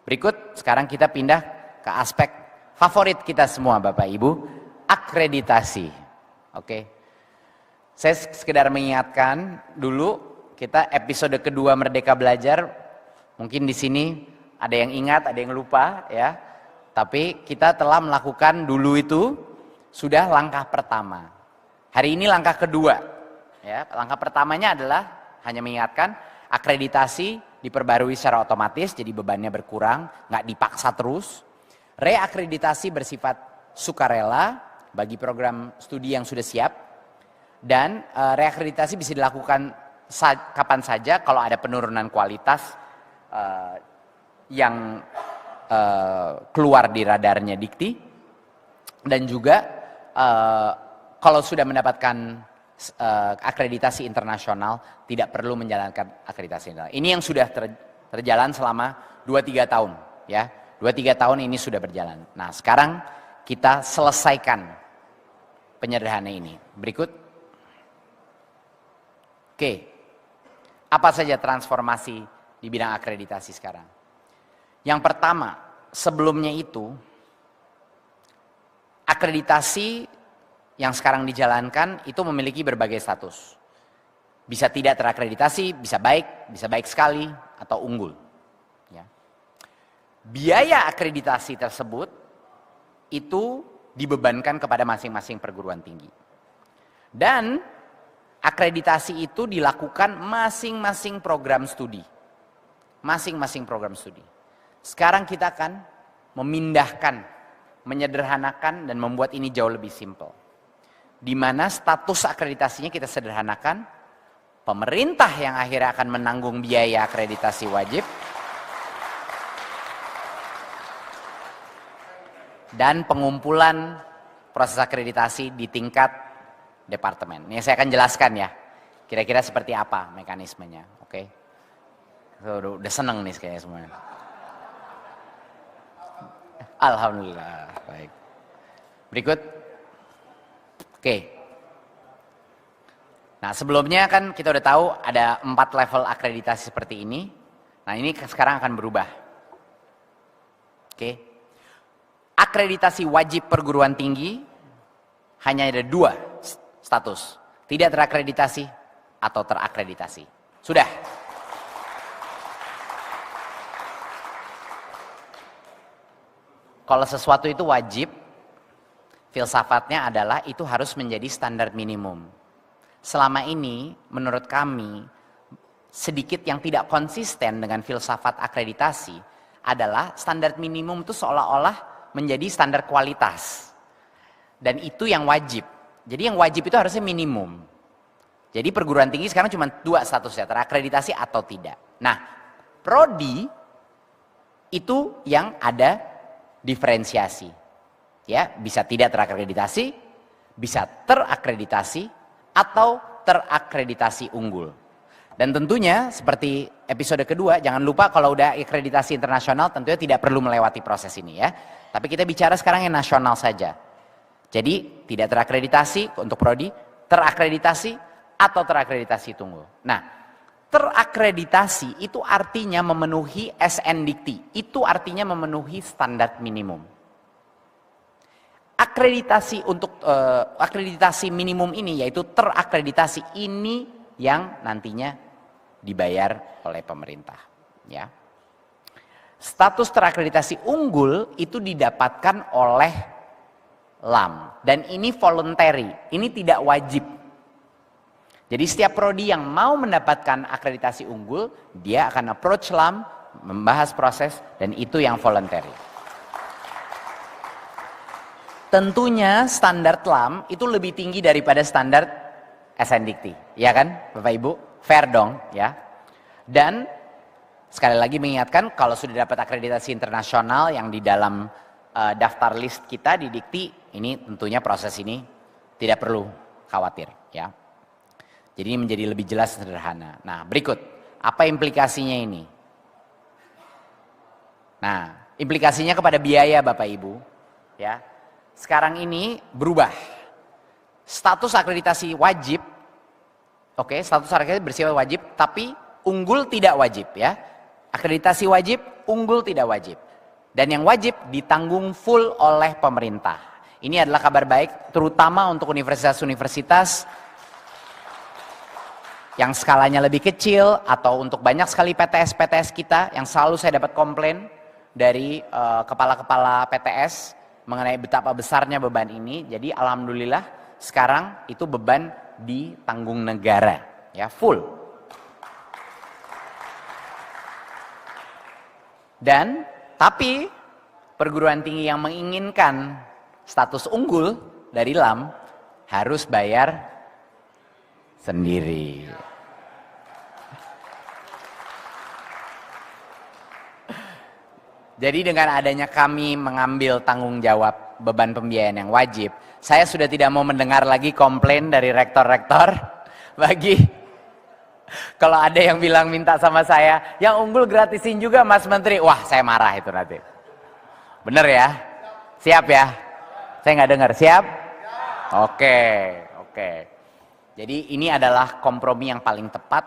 Berikut sekarang kita pindah ke aspek favorit kita semua Bapak Ibu, akreditasi. Oke. Saya sekedar mengingatkan dulu kita episode kedua Merdeka Belajar, mungkin di sini ada yang ingat, ada yang lupa ya. Tapi kita telah melakukan dulu itu sudah langkah pertama. Hari ini langkah kedua. Ya, langkah pertamanya adalah hanya mengingatkan akreditasi diperbarui secara otomatis, jadi bebannya berkurang, nggak dipaksa terus. Reakreditasi bersifat sukarela bagi program studi yang sudah siap. Dan reakreditasi bisa dilakukan kapan saja kalau ada penurunan kualitas yang keluar di radarnya Dikti, dan juga kalau sudah mendapatkan akreditasi internasional tidak perlu menjalankan akreditasi internasional. Ini yang sudah terjalan selama 2-3 tahun ya. 2-3 tahun ini sudah berjalan. Nah, sekarang kita selesaikan penyederhanaan ini. Berikut. Oke. Apa saja transformasi di bidang akreditasi sekarang? Yang pertama, sebelumnya itu akreditasi yang sekarang dijalankan itu memiliki berbagai status. Bisa tidak terakreditasi, bisa baik sekali, atau unggul. Ya. Biaya akreditasi tersebut itu dibebankan kepada masing-masing perguruan tinggi. Dan akreditasi itu dilakukan masing-masing program studi. Masing-masing program studi. Sekarang kita akan memindahkan, menyederhanakan dan membuat ini jauh lebih simpel. Di mana status akreditasinya kita sederhanakan, pemerintah yang akhirnya akan menanggung biaya akreditasi wajib, dan pengumpulan proses akreditasi di tingkat departemen. Ini saya akan jelaskan ya, kira-kira seperti apa mekanismenya, oke? Udah seneng nih kayaknya semuanya. Alhamdulillah, baik. Berikut. Oke. Nah, sebelumnya kan kita udah tahu ada 4 level akreditasi seperti ini. Nah, ini sekarang akan berubah. Oke. Akreditasi wajib perguruan tinggi hanya ada 2 status. Tidak terakreditasi atau terakreditasi. Sudah. Kalau sesuatu itu wajib, filsafatnya adalah itu harus menjadi standar minimum. Selama ini, menurut kami, sedikit yang tidak konsisten dengan filsafat akreditasi adalah standar minimum itu seolah-olah menjadi standar kualitas. Dan itu yang wajib. Jadi yang wajib itu harusnya minimum. Jadi perguruan tinggi sekarang cuma 2 statusnya, terakreditasi atau tidak. Nah, prodi itu yang ada diferensiasi, ya, bisa tidak terakreditasi, bisa terakreditasi, atau terakreditasi unggul. Dan tentunya seperti episode kedua, jangan lupa kalau udah akreditasi internasional tentunya tidak perlu melewati proses ini ya. Tapi kita bicara sekarang yang nasional saja. Jadi tidak terakreditasi untuk prodi, terakreditasi atau terakreditasi unggul. Nah, terakreditasi itu artinya memenuhi SN Dikti. Itu artinya memenuhi standar minimum. Akreditasi untuk akreditasi minimum ini yaitu terakreditasi ini yang nantinya dibayar oleh pemerintah. Ya. Status terakreditasi unggul itu didapatkan oleh LAM dan ini voluntary. Ini tidak wajib. Jadi setiap prodi yang mau mendapatkan akreditasi unggul, dia akan approach LAM, membahas proses, dan itu yang voluntary. Tentunya standar LAM itu lebih tinggi daripada standar SN Dikti, ya kan Bapak Ibu? Fair dong ya. Dan sekali lagi mengingatkan kalau sudah dapat akreditasi internasional yang di dalam daftar list kita di Dikti, ini tentunya proses ini tidak perlu khawatir ya. Jadi ini menjadi lebih jelas dan sederhana. Nah, berikut. Apa implikasinya ini? Nah, implikasinya kepada biaya Bapak Ibu. Ya. Sekarang ini berubah. Status akreditasi wajib. Oke, status akreditasi bersifat wajib, tapi unggul tidak wajib ya. Akreditasi wajib, unggul tidak wajib. Dan yang wajib ditanggung full oleh pemerintah. Ini adalah kabar baik terutama untuk universitas-universitas yang skalanya lebih kecil atau untuk banyak sekali PTS-PTS kita yang selalu saya dapat komplain dari kepala-kepala PTS mengenai betapa besarnya beban ini. Jadi alhamdulillah sekarang itu beban ditanggung negara, ya full. Dan tapi perguruan tinggi yang menginginkan status unggul dari LAM harus bayar sendiri. Jadi dengan adanya kami mengambil tanggung jawab beban pembiayaan yang wajib, saya sudah tidak mau mendengar lagi komplain dari rektor-rektor bagi kalau ada yang bilang minta sama saya, yang unggul gratisin juga Mas Menteri. Wah, saya marah itu nanti. Bener ya? Siap ya? Saya nggak dengar, siap? Oke. Jadi ini adalah kompromi yang paling tepat,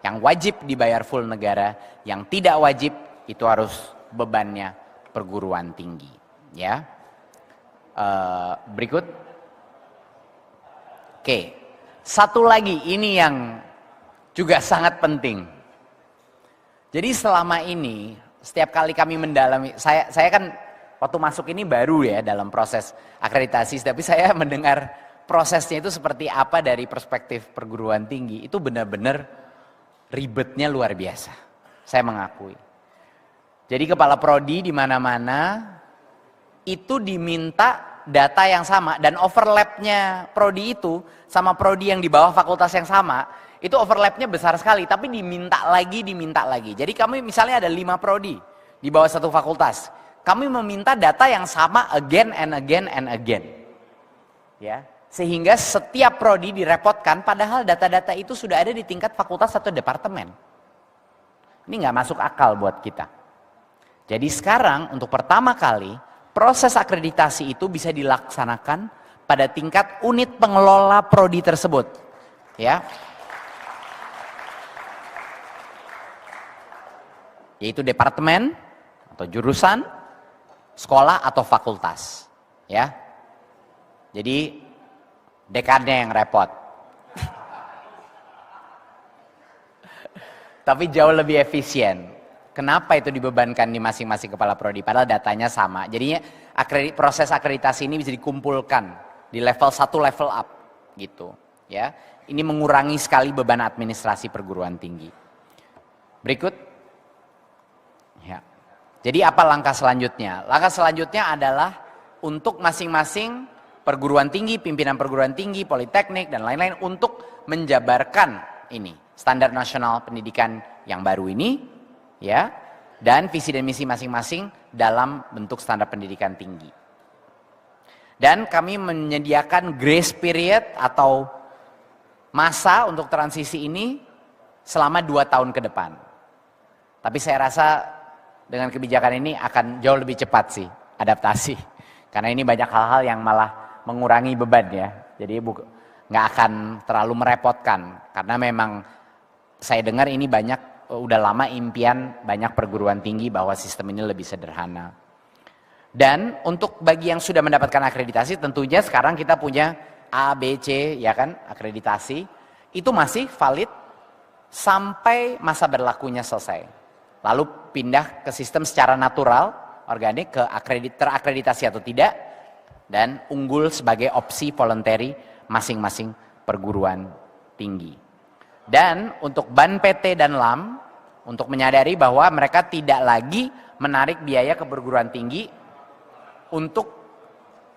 yang wajib dibayar full negara, yang tidak wajib itu harus bebannya perguruan tinggi. Ya, berikut. Oke, satu lagi ini yang juga sangat penting. Jadi selama ini setiap kali kami mendalami, saya kan waktu masuk ini baru ya dalam proses akreditasi, tapi saya mendengar prosesnya itu seperti apa dari perspektif perguruan tinggi, itu benar-benar ribetnya luar biasa. Saya mengakui. Jadi kepala prodi di mana-mana itu diminta data yang sama dan overlapnya prodi itu sama prodi yang di bawah fakultas yang sama, itu overlapnya besar sekali, tapi diminta lagi. Jadi kami misalnya ada 5 prodi di bawah satu fakultas. Kami meminta data yang sama again and again. Ya. Sehingga setiap prodi direpotkan padahal data-data itu sudah ada di tingkat fakultas atau departemen. Ini nggak masuk akal buat kita. Jadi sekarang untuk pertama kali proses akreditasi itu bisa dilaksanakan pada tingkat unit pengelola prodi tersebut. Ya. Yaitu departemen atau jurusan, sekolah atau fakultas. Ya. Jadi dekannya yang repot. Tapi jauh lebih efisien. Kenapa itu dibebankan di masing-masing kepala prodi? Padahal datanya sama. Jadinya proses akreditasi ini bisa dikumpulkan di level 1 level up gitu. Ya, ini mengurangi sekali beban administrasi perguruan tinggi. Berikut. Ya. Jadi apa langkah selanjutnya? Langkah selanjutnya adalah untuk masing-masing perguruan tinggi, pimpinan perguruan tinggi, politeknik, dan lain-lain untuk menjabarkan ini standar nasional pendidikan yang baru ini, ya, dan visi dan misi masing-masing dalam bentuk standar pendidikan tinggi. Dan kami menyediakan grace period atau masa untuk transisi ini selama 2 tahun ke depan. Tapi saya rasa dengan kebijakan ini akan jauh lebih cepat sih adaptasi, karena ini banyak hal-hal yang malah mengurangi beban ya, jadi nggak akan terlalu merepotkan karena memang saya dengar ini udah lama impian banyak perguruan tinggi bahwa sistem ini lebih sederhana. Dan untuk bagi yang sudah mendapatkan akreditasi tentunya sekarang kita punya A, B, C ya kan akreditasi itu masih valid sampai masa berlakunya selesai. Lalu pindah ke sistem secara natural organik ke terakreditasi atau tidak. Dan unggul sebagai opsi voluntary masing-masing perguruan tinggi. Dan untuk BAN PT dan LAM, untuk menyadari bahwa mereka tidak lagi menarik biaya ke perguruan tinggi untuk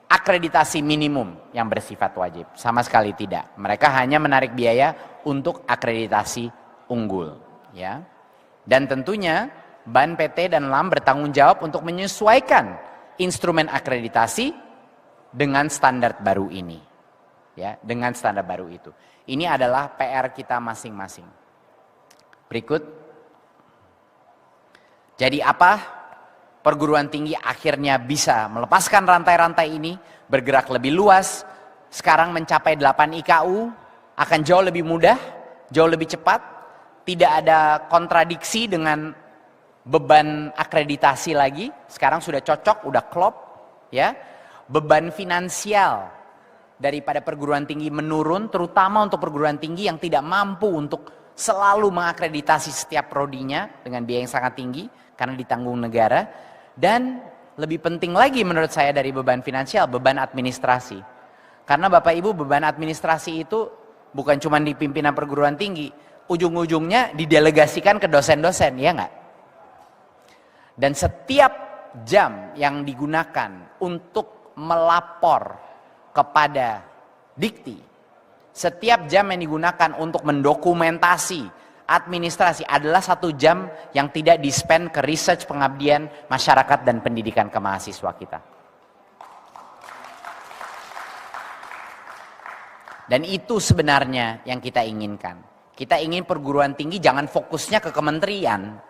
akreditasi minimum yang bersifat wajib. Sama sekali tidak. Mereka hanya menarik biaya untuk akreditasi unggul. Ya. Dan tentunya BAN PT dan LAM bertanggung jawab untuk menyesuaikan instrumen akreditasi dengan standar baru ini, ya, dengan standar baru itu. Ini adalah PR kita masing-masing. Berikut. Jadi apa? Perguruan tinggi akhirnya bisa melepaskan rantai-rantai ini, bergerak lebih luas. Sekarang mencapai 8 IKU akan jauh lebih mudah, jauh lebih cepat. Tidak ada kontradiksi dengan Beban akreditasi lagi, sekarang sudah cocok, udah klop, ya. Beban finansial daripada perguruan tinggi menurun, terutama untuk perguruan tinggi yang tidak mampu untuk selalu mengakreditasi setiap prodinya dengan biaya yang sangat tinggi karena ditanggung negara. Dan lebih penting lagi menurut saya dari beban finansial, beban administrasi. Karena Bapak Ibu, beban administrasi itu bukan cuma di pimpinan perguruan tinggi, ujung-ujungnya didelegasikan ke dosen-dosen, ya nggak? Dan setiap jam yang digunakan untuk melapor kepada Dikti, setiap jam yang digunakan untuk mendokumentasi administrasi adalah 1 jam yang tidak di-spend ke research pengabdian masyarakat dan pendidikan ke mahasiswa kita. Dan itu sebenarnya yang kita inginkan. Kita ingin perguruan tinggi jangan fokusnya ke kementerian.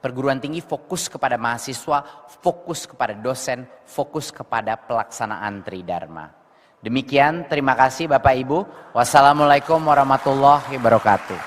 Perguruan tinggi fokus kepada mahasiswa, fokus kepada dosen, fokus kepada pelaksanaan Tridharma. Demikian, terima kasih Bapak Ibu. Wassalamualaikum warahmatullahi wabarakatuh.